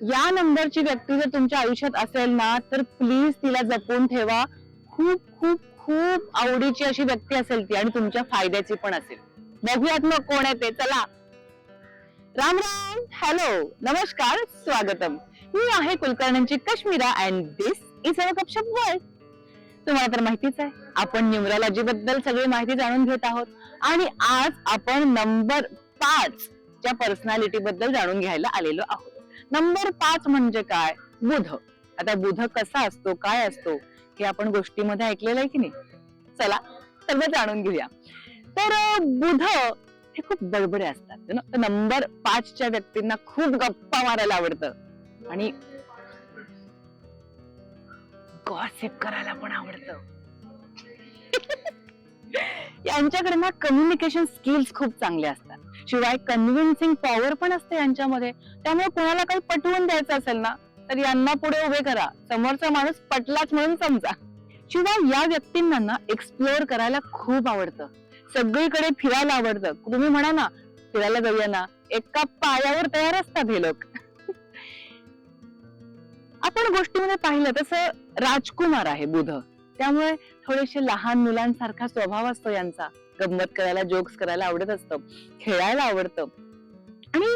या नंबरची व्यक्ती जर तुमच्या आयुष्यात असेल ना तर प्लीज तिला जपून ठेवा. खूप खूप खूप आवडीची अशी व्यक्ती असेल ती आणि तुमच्या फायद्याची पण असेल. बघूयात मग कोण आहे ते. चला. राम राम. हॅलो, नमस्कार, स्वागतम. मी आहे कुलकर्णींची Kashmira and this is our Gapshap world. तुम्हाला तर माहितीच आहे आपण न्यूमरॉलॉजी बद्दल सगळी माहिती जाणून घेत आहोत आणि आज आपण नंबर 5 च्या पर्सनॅलिटी बद्दल जाणून घ्यायला आलेलो आहोत. नंबर 5 म्हणजे काय? बुध. आता बुध कसा असतो, काय असतो हे आपण गोष्टीमध्ये ऐकलेलं आहे की नाही? चला सगळं जाणून घेऊया. तर बुध हे खूप बडबडे असतात ना. तर नंबर 5 च्या व्यक्तींना खूप गप्पा मारायला आवडतं आणि गॉसिप करायला पण आवडतं. यांच्याकडे ना कम्युनिकेशन स्किल्स खूप चांगले असतात. शिवाय कन्व्हिन्सिंग पॉवर पण असते यांच्यामध्ये. त्यामुळे कोणाला काही पटवून द्यायचं असेल ना तर यांना पुढे उभे करा, समोरचा माणूस पटलाच म्हणून समजा. शिवाय या व्यक्तींना ना एक्सप्लोअर करायला खूप आवडतं. सगळीकडे फिरायला आवडतं. तुम्ही म्हणा ना फिरायला जाऊया ना, एका पायावर तयार असतात हे लोक. आपण गोष्टीमध्ये पाहिलं तसं राजकुमार आहे बुध. त्यामुळे थोडेसे लहान मुलांसारखा स्वभाव असतो यांचा. गंमत करायला, जोक्स करायला आवडत असतं, खेळायला आवडतं. आणि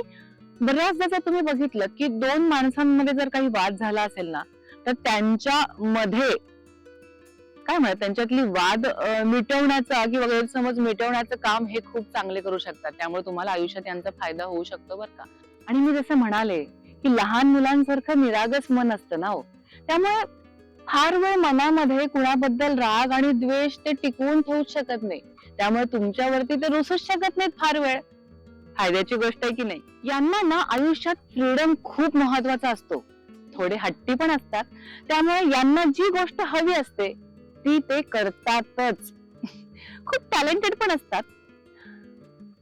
बऱ्याचदा जर तुम्ही बघितलं की दोन माणसांमध्ये जर काही वाद झाला असेल ना तर त्यांच्या मध्ये काय म्हणतात त्यांच्यातली वाद मिटवण्याचा किंवा गैरसमज मिटवण्याचं काम हे खूप चांगले करू शकतात. त्यामुळे तुम्हाला आयुष्यात यांचा फायदा होऊ शकतो बरं का. आणि मी जसं म्हणाले की लहान मुलांसारखं निरागस मन असतं ना हो. त्यामुळे फार वेळ मनामध्ये कुणाबद्दल राग आणि द्वेष ते टिकवून ठेवूच शकत नाही. त्यामुळे तुमच्यावरती ते रुसूच शकत नाहीत फार वेळ. फायद्याची गोष्ट आहे की नाही. यांना ना आयुष्यात फ्रीडम खूप महत्वाचा असतो. थोडे हट्टी पण असतात. त्यामुळे यांना जी गोष्ट हवी असते ती ते करतातच. खूप टॅलेंटेड पण असतात.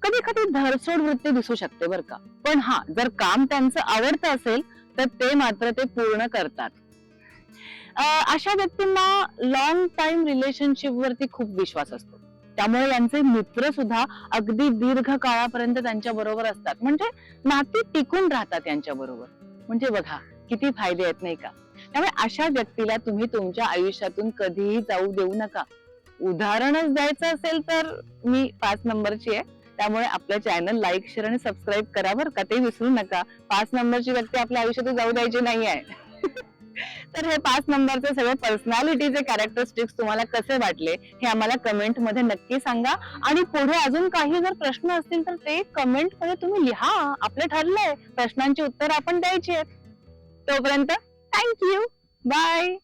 कधी कधी धरसोड वृत्ती दिसू शकते बर का. पण हा जर काम त्यांचं आवडतं असेल तर ते मात्र ते पूर्ण करतात. अशा व्यक्तींना लॉंग टाइम रिलेशनशिप वरती खूप विश्वास असतो. त्यामुळे यांचे मित्र सुद्धा अगदी दीर्घ काळापर्यंत त्यांच्या बरोबर असतात. म्हणजे नाती टिकून राहतात यांच्या बरोबर. म्हणजे बघा किती फायदे आहेत नाही का. त्यामुळे अशा व्यक्तीला तुम्ही तुमच्या आयुष्यातून कधीही जाऊ देऊ नका. उदाहरणच द्यायचं असेल तर मी 5 नंबरची आहे. त्यामुळे आपलं चॅनल लाईक, शेअर आणि सबस्क्राईब करा बरं का. ते विसरू नका. 5 नंबरची व्यक्ती आपल्या आयुष्यातून जाऊ द्यायची नाही आहे. तर हे 5 नंबरचे सगळे पर्सनॅलिटीचे कॅरेक्टरिस्टिक्स तुम्हाला कसे वाटले हे आम्हाला कमेंट मध्ये नक्की सांगा. आणि पुढे अजून काही जर प्रश्न असतील तर ते कमेंट मध्ये तुम्ही लिहा. आपलं ठरलंय प्रश्नांची उत्तर आपण द्यायची आहेत. तोपर्यंत थँक्यू. बाय.